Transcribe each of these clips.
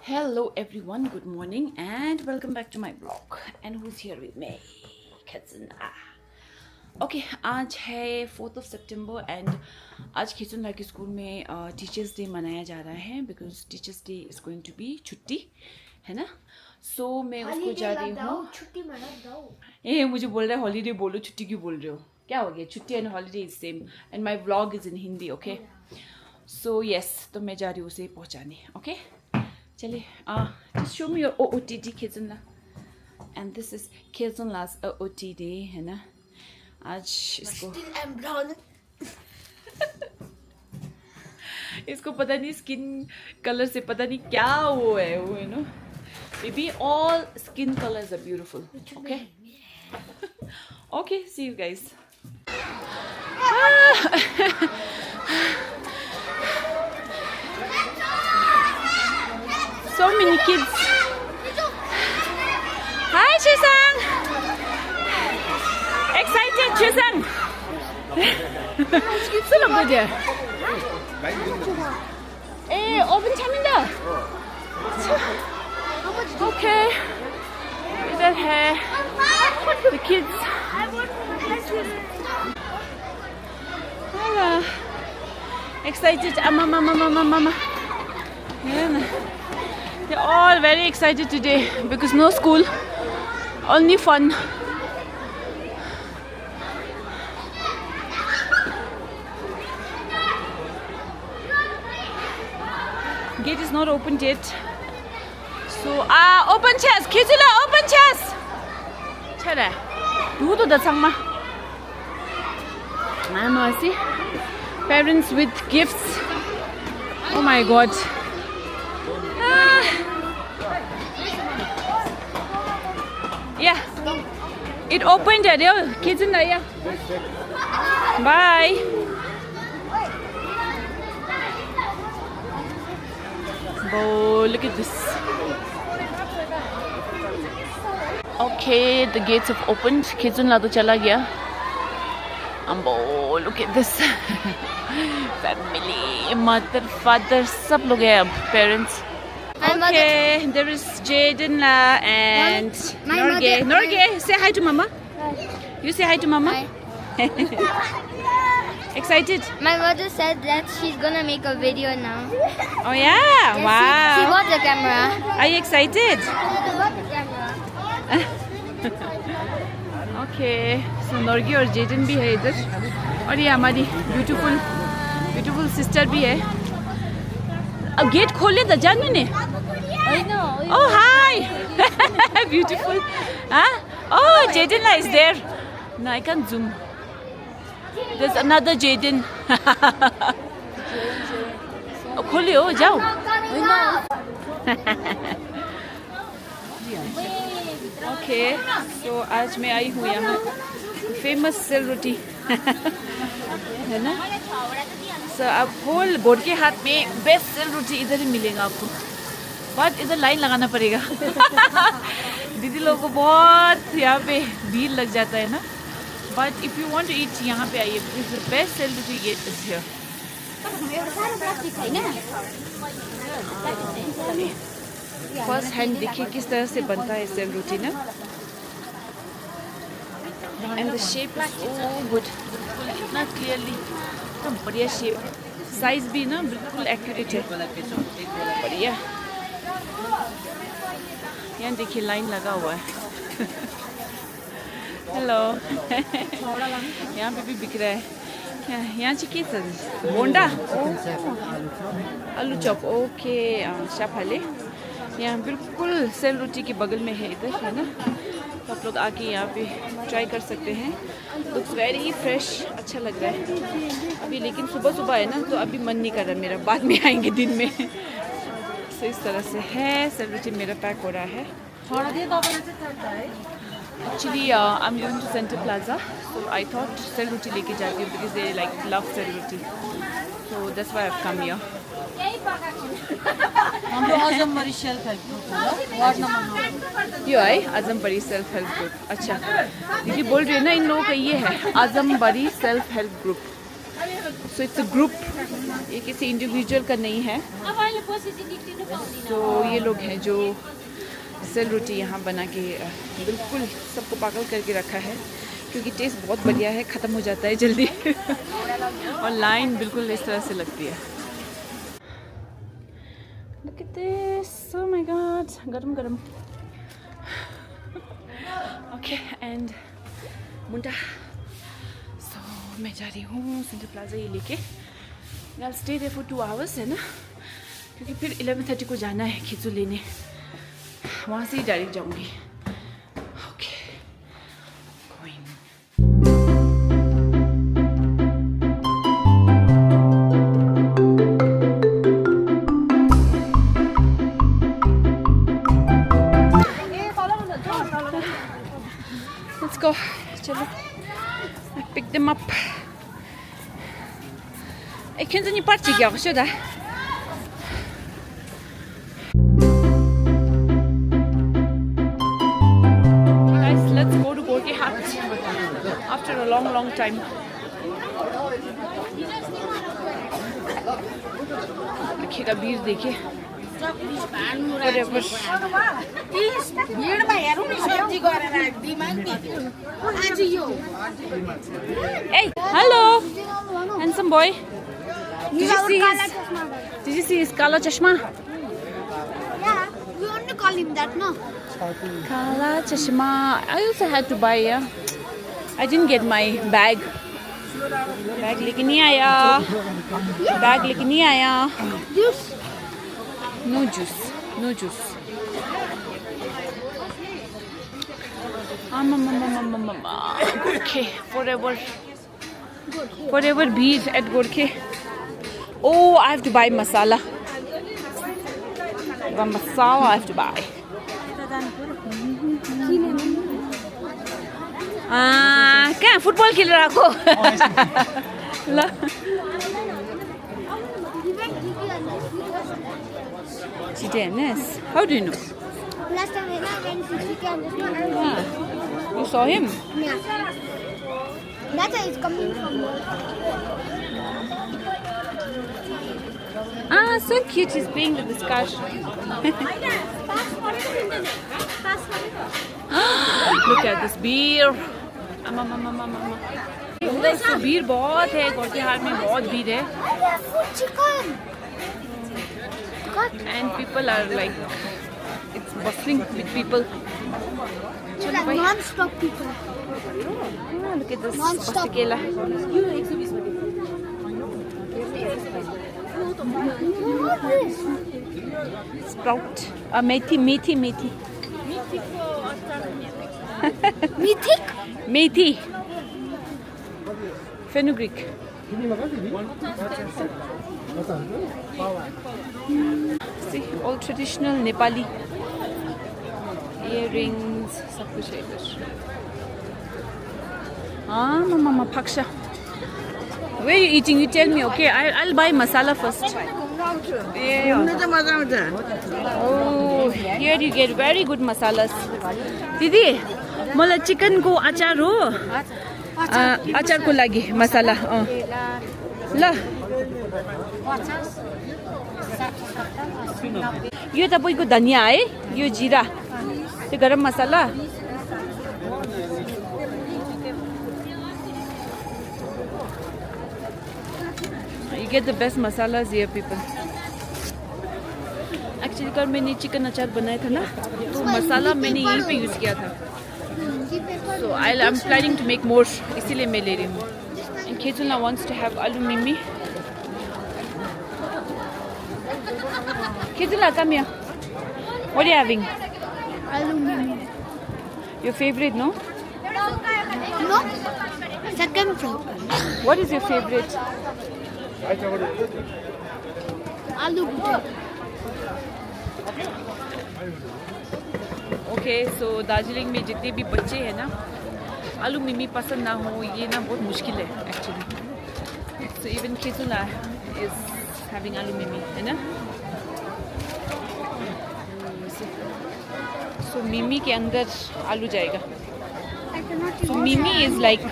Hello everyone, good morning and welcome back to my vlog. And who's here with me? Khizuna. Okay, आज है 4th of September and आज खिचुनला के school में teachers day मनाया जा रहा है because teachers day is going to be छुट्टी है ना. So मैं उसको जा रही हूँ. छुट्टी मना दो. मुझे बोल रहा है हॉलीडे बोलो, छुट्टी क्यों बोल रहे हो? क्या हो गया? छुट्टी and holiday is same and my vlog is in Hindi. Okay so yes, तो मैं जा रही हूँ उसे पहुँचाने. ओके चलिए, just show me your OOTD Khizunla. And this is Khizunla's OOTD है ना. आज इसको इसको पता नहीं स्किन कलर से पता नहीं क्या वो है वो है ना. Maybe all skin colors are beautiful. Okay. Okay, see you guys. So many kids. Hi, Chisang. Excited, Chisang. So look good here. Hey, open chaminda. Okay. इधर है the kids. Hello. Excited. Mama. Yeah. They're all very excited today because no school, only fun. Gate is not opened yet. So, open chest. Khizula, open chest. Chara. Do the sangma. I see parents with gifts. Oh my God. Yeah. It opened already. Kids in there. Bye. Oh, look at this. Okay, the gates have opened. Khizunla to chala gaya. Ambo, look at this. Family, mother, father, sab log hai ab, parents. Okay, there is Jadenla and Norge. Norge, say hi to mama. Hi. You say hi to mama. Hi. Excited? My mother said that she's gonna make a video now. Oh yeah, Yes, wow. She bought the camera. Are you excited? She bought the camera. Okay, so Norge और Jaden भी है इधर और ये हमारी beautiful sister भी है. अब गेट खोले था जानू ने. I know. Oh hi, beautiful. Huh? Oh, Jaden is there. No, I can't zoom. There's another Jaden. Oh, खोले हो जाओ. Okay, so आज मैं आई हूँ यहाँ फेमस सेल रोटी है ना. So अब होल बोर्ड के हाथ में बेस्ट सेल रोटी इधर ही मिलेगा आपको. बहुत इधर लाइन लगाना पड़ेगा. दीदी लोगों को बहुत यहाँ पे भीड़ लग जाता है ना. But if you want to eat यहाँ पे आइए because the best sel roti is here. First hand देखिए किस तरह से बनता है सेल रोटी ना. And the shape is so good. इतना क्लियरली एकदम बढ़िया शेप. साइज भी ना बिल्कुल एक्यूरेट है. बढ़िया. यहाँ देखिए लाइन लगा हुआ है. हेलो. यहाँ पे भी बिक रहा है. यहाँ के छ बोंडा आलू चॉप. ओके शाफाले. यहाँ बिल्कुल सेल रोटी के बगल में है इधर है ना. तो आप लोग आके यहाँ पे ट्राई कर सकते हैं. Looks very fresh. अच्छा लग रहा है अभी, लेकिन सुबह है ना तो अभी मन नहीं कर रहा मेरा. बाद में आएंगे दिन में. तो इस तरह से है सेल रोटी मेरा पैक हो रहा है. Actually, I'm going to Center Plaza, so I thought sel roti लेके जाती हूँ because they like love sel roti. So that's why I've come here. हम लोग Ajambari self help group ward number 9. यो है आजमबाड़ी सेल्फ हेल्प ग्रुप. अच्छा दीदी बोल रही है ना इन लोगों का ये है Ajambari self help group. So it's a group, ये किसी इंडिविजुअल का नहीं है। तो ये लोग हैं जो सेल रोटी यहाँ बना के बिल्कुल सबको पागल करके रखा है, क्योंकि टेस्ट बहुत बढ़िया है, ख़त्म हो जाता है जल्दी और लाइन बिल्कुल इस तरह से लगती है। Look at this, oh my god, गरम गरम। Okay, and मुंडा, so मैं जा रही हूँ सेंट्रल प्लाजा ये लेके। I'll stay there for 2 hours है ना, क्योंकि फिर 11:30 को जाना है खिचू लेने, वहाँ से ही डायरेक्ट जाऊँगी। Okay, going. Let's go. चलो, I picked them up. Ik vind het niet partje, ja, zo daar. Guys, let's go to Gorky Hut after a long time. देखिएगा भीड़ देखिए। Whatever. Hey, hello, handsome boy. Did you see his Kala Chashma? Yeah, we only call him that, no? Kala Chashma. I also had to buy, yeah. I didn't get my bag. Bag लेके नहीं आया. Bag लेके नहीं आया. Juice. No juice. No juice. Okay, forever beef at Gorkhe. Oh, I have to buy masala. The masala I have to buy. क्या football खेल रहा को? Dennis, how do you know? Last time when I went to chicken, Yeah. You saw him? yeah. That's why it's coming from Ah, so cute. He's playing with this car. Look at this beer. भीड़ बहुत है, गोरखे हाट में बहुत भीड़ है। chicken. And people are like, it's bustling with people. Like non-stop people. Look at this Non-stop. pastikela. What is this? Sprout. Methi. Mythic? Methi. Fenugreek. See, all traditional Nepali earrings, सब कुछ है इधर। Ah, mama, Paksha. Where are you eating? You tell me, okay? I'll buy masala first. Oh, here you get very good masalas. Didi, मलाई chicken को अचार हो? अचार को लागि मसाला ल यो तपाईको धनिया है, यो जीरा, त्यो गरम मसाला। You get the best masalas here, people. Actually कल मैंने चिकन अचार बनाया था ना, तो मसाला मैंने यहीं पे यूज किया था। So I'm planning to make more, इसीलिए मैं ले रही हूँ। And Ketula wants to have aloo mimi. Ketula, come here. What are you having? Aluminium. Your favorite, no? No? Second floor. What is your favorite? Aloo bhujia. Okay, so Darjeeling में जितने भी बच्चे हैं ना, आलू मिमी पसंद ना हो, ये ना बहुत मुश्किल है actually. So even Ketula is having aloo mimi, है ना? So मिमी के अंदर आलू जाएगा। I cannot So मिमी is like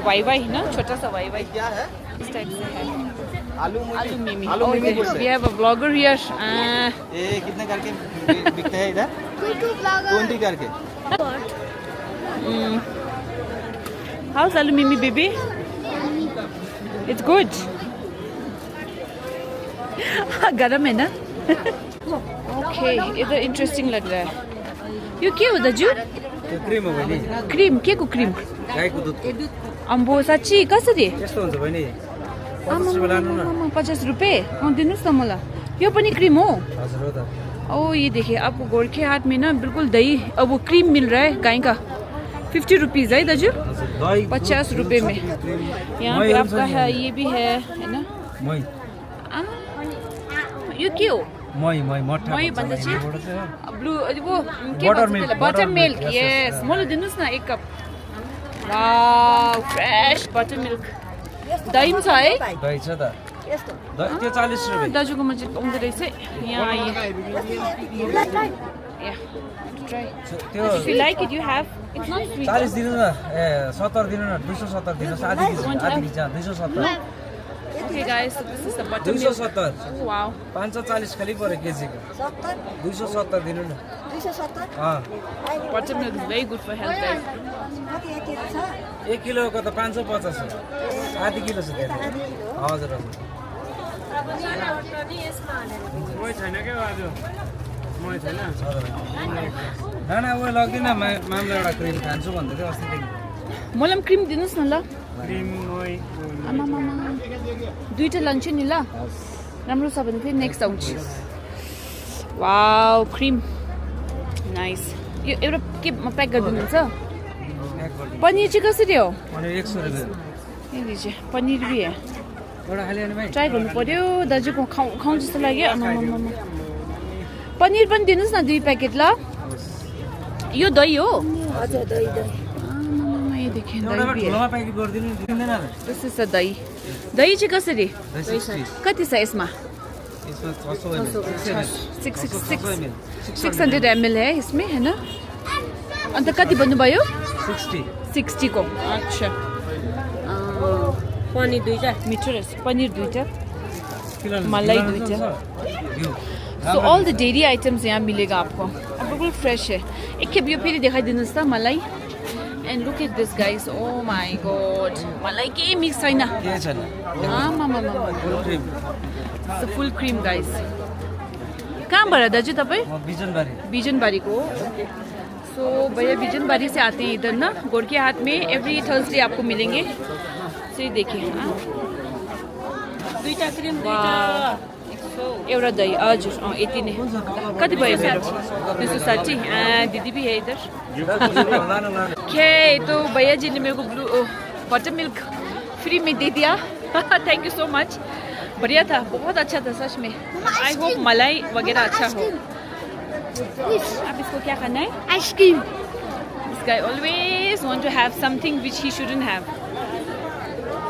वाई वाई ना, छोटा सा वाई वाई। इस टाइप से है आलू आलू मिमी। आलू मिमी बोलते वी हैं। Have a blogger here. ये कितने करके बिकते हैं इधर? 20 करके। How's आलू मिमी बेबी? It's good. गरम है ना? ओके इधर इंटरेस्टिंग लग रहा है। यो के हो दाजु? त्यो क्रिम हो बहिनी, क्रिम के को क्रिम? गाईको दुध। अम्बो साँच्ची कसरी? यस्तो हुन्छ बहिनी, 50 रुपियाँ लानु न। 50 रुपियाँ? दिनुहोस् न मलाई। यो पनि क्रीम हो? हजुर हो त। ओ ये देखिए आपको गोरखे हाट में ना बिल्कुल दही अब वो क्रीम मिल रहा है गाय का 50 रुपीज़ है दाजू। हजुर, दही 50 रुपए में। यहाँ पे आपका है ये भी है ना? मई यो के हो? मई मट्ठा मई भन्दा चाहिँ ब्लू वो के Butter भन्छ milk, त्यसलाई? butter butter milk. milk, yes, yes मलाई दिनुहोस् न 1 cup. Wow fresh butter milk. दही पनि छ है? दही छ त। दही त्यो 40 रुपियाँ। दाजुकोमा चाहिँ पाउँदो रहेछ यहाँ आइए। ट्राई त्यो If you like it, you have. It's not sweet. 40 दिनु न, ए 70 दिनु न, 270 दिनुहोस्, आधी KG 270। Okay, guys, so this is the butter milk. 270, Oh, wow. 540 खालि पर्यो केजीको। 270 दिनु न। 270 अँ, Butter milk is very good for health, guys. 1 किलोको त 550 हो। आधी किलो छ त्यहाँ। हजुर हजुर। ना उयो लग्दिन, मामले एउटा क्रिम खान्छु भन्दै थियो अस्तिदेखि। मलाई पनि क्रिम दिनुहोस् न ल। आमामामा। दुईटा लान्छु नि ल। राम्रो छ भने फेरि नेक्स्ट आउँछु। Wow cream nice. यो एउटा के प्याक गरिदिनुहुन्छ? पनिर चाहिँ कसरी हो? अनि 100 रुपियाँ। ये लीजिए पनीर भी है। एउटा खालि अनि भाइ। ट्राई गर्नु पर्यो दाजुको खाउँ जस्तो लाग्यो। आमामामा। पनिर पनि दिनुहोस् न 2 प्याकेट ल। यो दही हो? हजुर दही आमामामा ये देखिए एउटा दही भी है। ठुलोमा प्याकेट गरिदिनु दिँदैन र? दिस इज द दही। दही चाहिँ कसरी? 60। कति छ यसमा? यसमा 600 ml। 600 ml है इसमें है ना? अन्त कति भन्नुभयो? 60। 60 को। अच्छा पनिर दुईटा। मिठो रहेछ। पनिर 2टा। किलो मलाई 2टा। यो so all the dairy items यहाँ मिलेगा आपको। अब बिल्कुल फ्रेश है। एक खेप यो फेरि देखाइदिनुहोस् त मलाई। And look at this guys. Oh my god मलाई केही मिक्स छैन। के छैन? आमामामा full cream. Full cream guys. कहाँबाट दाजु तपाईँ? म बिजनबारी। बिजनबारी को। सो भैया बिजनबारी से आते हैं इधर ना। गोरखे हाट में एवरी थर्सडे आपको मिलेंगे। सो ये देखिए दुईटा क्रिम वाह। एउटा दही हजुर यति नै। कति भयो मेरो? 260। दीदी भी है इधर। ओके तो भैया जी ने मेरे को ब्लू बटर मिल्क फ्री में दे दिया। Thank you so much. बढ़िया था, बहुत अच्छा था सच में। आई होप मलाई वगैरह अच्छा हो। अब इसको क्या करना है? Ice cream. This guy always want to have something which he shouldn't have.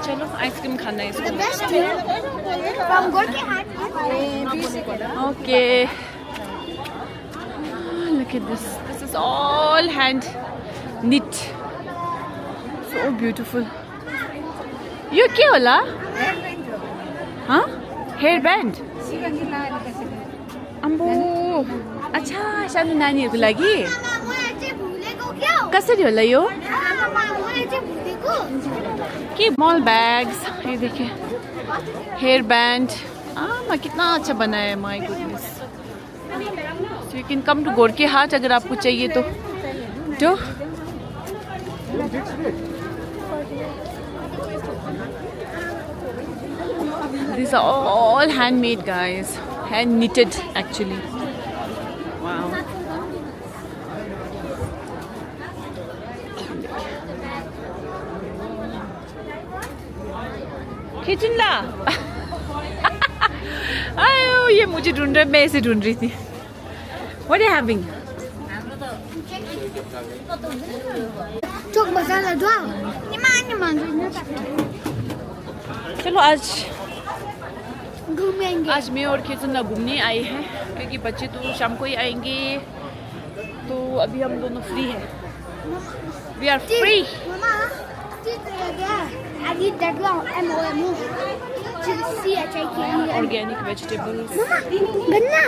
चलो आइसक्रीम खाना है The इसको। best meal from Gorky Hat. Okay. Look at this. This is all hand knit. So beautiful. यो के होला? हाँ? Hair band. अम्बो अच्छा सानो नानीहरूको लागि कसरी होला यो? के मॉल बैग्स ये देखिए हेयर बैंड। मा कितना अच्छा बनाया है my goodness. So you can come to Gorkhe Hat अगर आपको चाहिए तो। These are all handmade guys, hand knitted actually. Wow. Kitchen ला। आयो ये मुझे ढूंढ रहा है, मैं इसे ढूंढ रही थी। What are you having? चोक मसाला दो। चलो आज घूमेंगे। आज मैं और खेतुल्ला घूमने आए हैं क्योंकि बच्चे तो शाम को ही आएंगे। तो अभी हम दोनों फ्री हैं। We are free. मम्मा, चित्र लगा। I need that one. M-O-M-O. C-H-I-K-E-N. Organic vegetables गन्ना.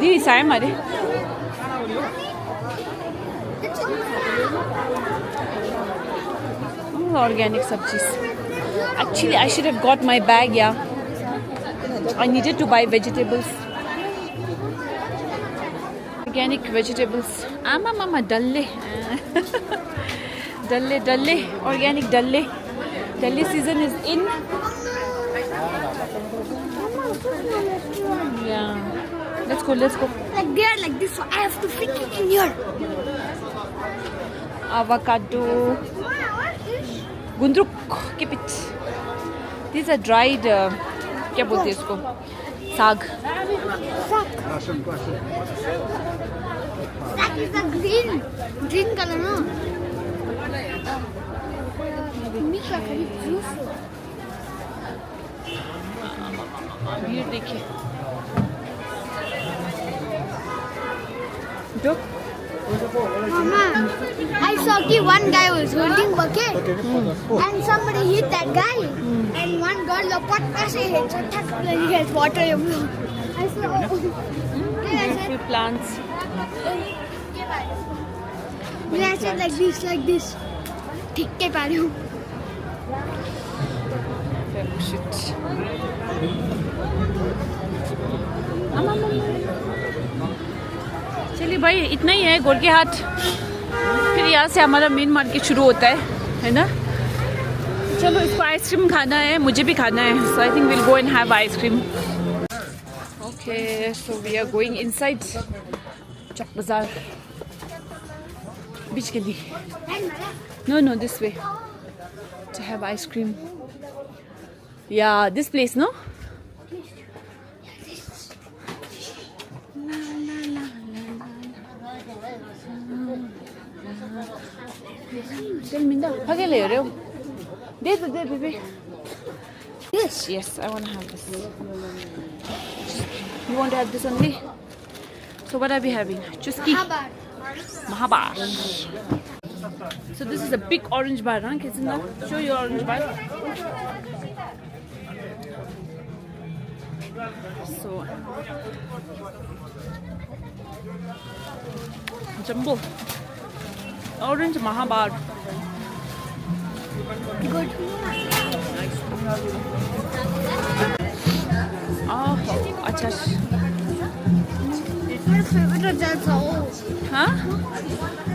दी साय हमारे ऑर्गेनिक सब्जीज actually I should have got my bag yeah I needed to buy vegetables organic vegetables आमा dalle dalle organic dalle season is in Yeah. Let's go. Like they're like this, so I have to fit it in here. Avocado. Gundruk. Keep it. These are dried. क्या बोलते हैं इसको? साग. That is the green color, no? Mika, juice. ये देखिए. Look. Mama, I saw one guy was holding bucket, and somebody hit that guy, and one girl lopat se hit, so he has water everywhere. I saw. Beautiful plants. I said like this. ठीक के पारी हूँ. Shit. चलिए भाई इतना ही है गोरके हाट. फिर यहाँ से हमारा मेन मार्केट शुरू होता है ना. चलो इसको आइसक्रीम खाना है, मुझे भी खाना है. So I think will go and have ice cream. Okay so we are going inside Chak Bazar बीच गली. No this way to have ice cream. Yeah this place no. Tell Minda, hage le rahe ho? De baby. Yes, I want to have this. You want to have this only? So what are we having? Chuski. Mahabar. So this is a big orange bar, huh? Kizinda, show your orange bar. So jumbo orange Mahabar. Good. Oh, acha. My favorite that's all. Huh?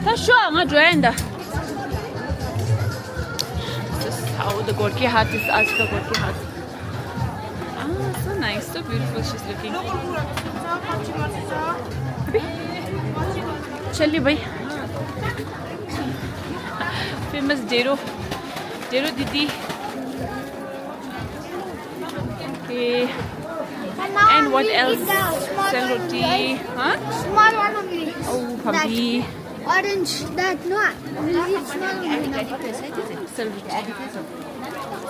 That's sure, I'm not joined. This is how the Gorky hat is. Aaj ka Gorky hat. So nice, so beautiful she's looking. चलिए भाई. Famous Dero Didi. Okay. And what else? Sell roti. Huh? Small one only. Oh, Hambi. Orange, that no. We eat small only.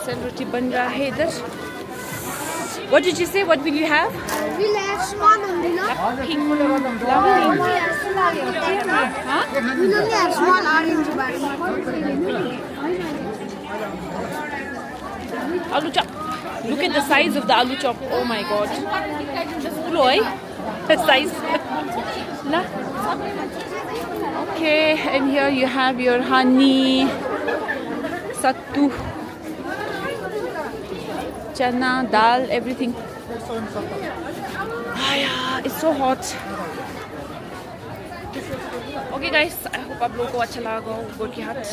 Sell roti बन रहा है इधर. What did you say? What will you have? We'll have small only, no? Pink. We'll only have small. Huh? We'll only have small orange bar. Aloo chop. Look at the size of the aloo chop. Oh my god. Loy. The size. La. Okay, and here you have your honey, sattu, chana, dal, everything. It's so hot. Okay guys, I hope आप लोगों को अच्छा लगा हो गोरकी हाट.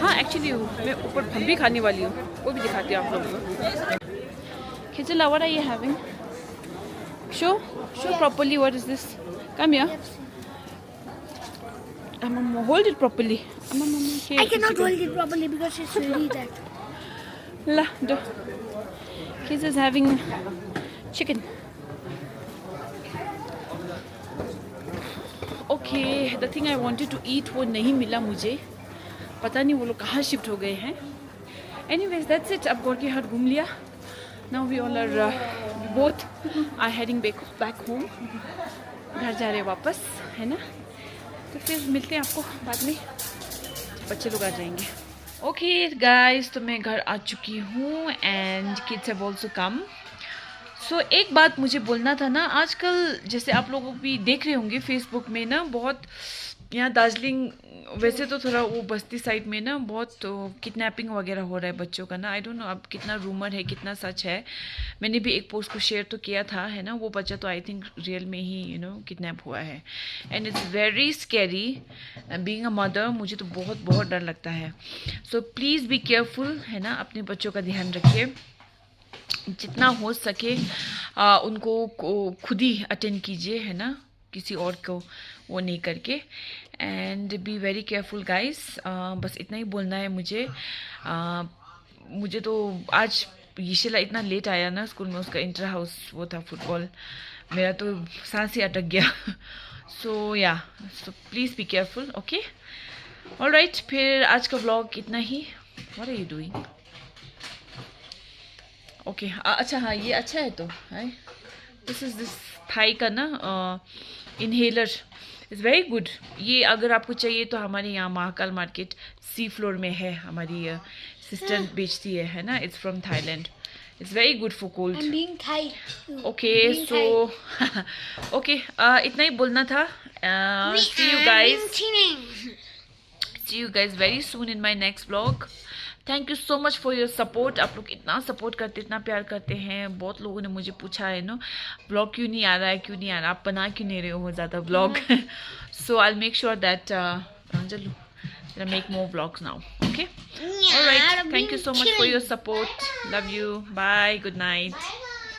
हाँ actually मैं ऊपर भंबी खाने वाली हूँ, वो भी दिखाती हूँ आप लोगों को. Khijala, what are you having? Show properly. What is this? Come here. Hold it properly. I cannot hold it properly because it's really that. La, do. Kids is having chicken. Okay, the thing I wanted to eat वो नहीं मिला मुझे. पता नहीं वो लोग कहाँ shift हो गए हैं. Anyways, that's it. अब गोरकी हाट घूम लिया. Now we all are both are heading back home. घर जा रहे हैं वापस, है ना? तो फिर मिलते हैं आपको बाद में. बच्चे लोग आ जाएंगे. ओके गाइस, तो मैं घर आ चुकी हूँ and kids have also come. So एक बात मुझे बोलना था ना, आजकल जैसे आप लोग भी देख रहे होंगे फेसबुक में ना, बहुत यहाँ दार्जिलिंग वैसे तो थोड़ा वो बस्ती साइड में ना बहुत किडनैपिंग वगैरह हो रहा है बच्चों का ना. आई डोंट नो अब कितना रूमर है कितना सच है. मैंने भी एक पोस्ट को शेयर तो किया था है ना. वो बच्चा तो आई थिंक रियल में ही किडनैप हुआ है and it's very scary. Being a mother मुझे तो बहुत बहुत डर लगता है. सो प्लीज़ बी केयरफुल है ना, अपने बच्चों का ध्यान रखिए. जितना हो सके उनको खुद ही अटेंड कीजिए है ना, किसी और को वो नहीं करके. And be very careful guys. बस इतना ही बोलना है मुझे. मुझे तो आज यीशेला इतना लेट आया ना स्कूल में, उसका इंटर हाउस वो था फुटबॉल, मेरा तो सांस ही अटक गया. So yeah, so please be careful. Okay, alright, फिर आज का व्लॉग इतना ही. What are you doing? Okay, अच्छा हाँ, ये अच्छा है तो है. दिस इज़ दिस थाई का ना इनहेलर इज़ वेरी गुड. ये अगर आपको चाहिए तो हमारे यहाँ महाकाल मार्केट सी फ्लोर में है, हमारी सिस्टर बेचती है ना. It's from Thailand. It's very good for cold. I'm being Thai. Okay so okay, इतना ही बोलना था. See you guys, see you guys very soon in my next vlog. Thank you so much for your support. आप लोग इतना support करते, इतना प्यार करते हैं. बहुत लोगों ने मुझे पूछा है नो, व्लॉग क्यों नहीं आ रहा है, क्यों नहीं आ रहा, आप बना क्यों नहीं रहे हो ज़्यादा vlog. So I make sure that I'll make more vlogs now. Okay, all right, thank you so much for your support. Love you. Bye, good night.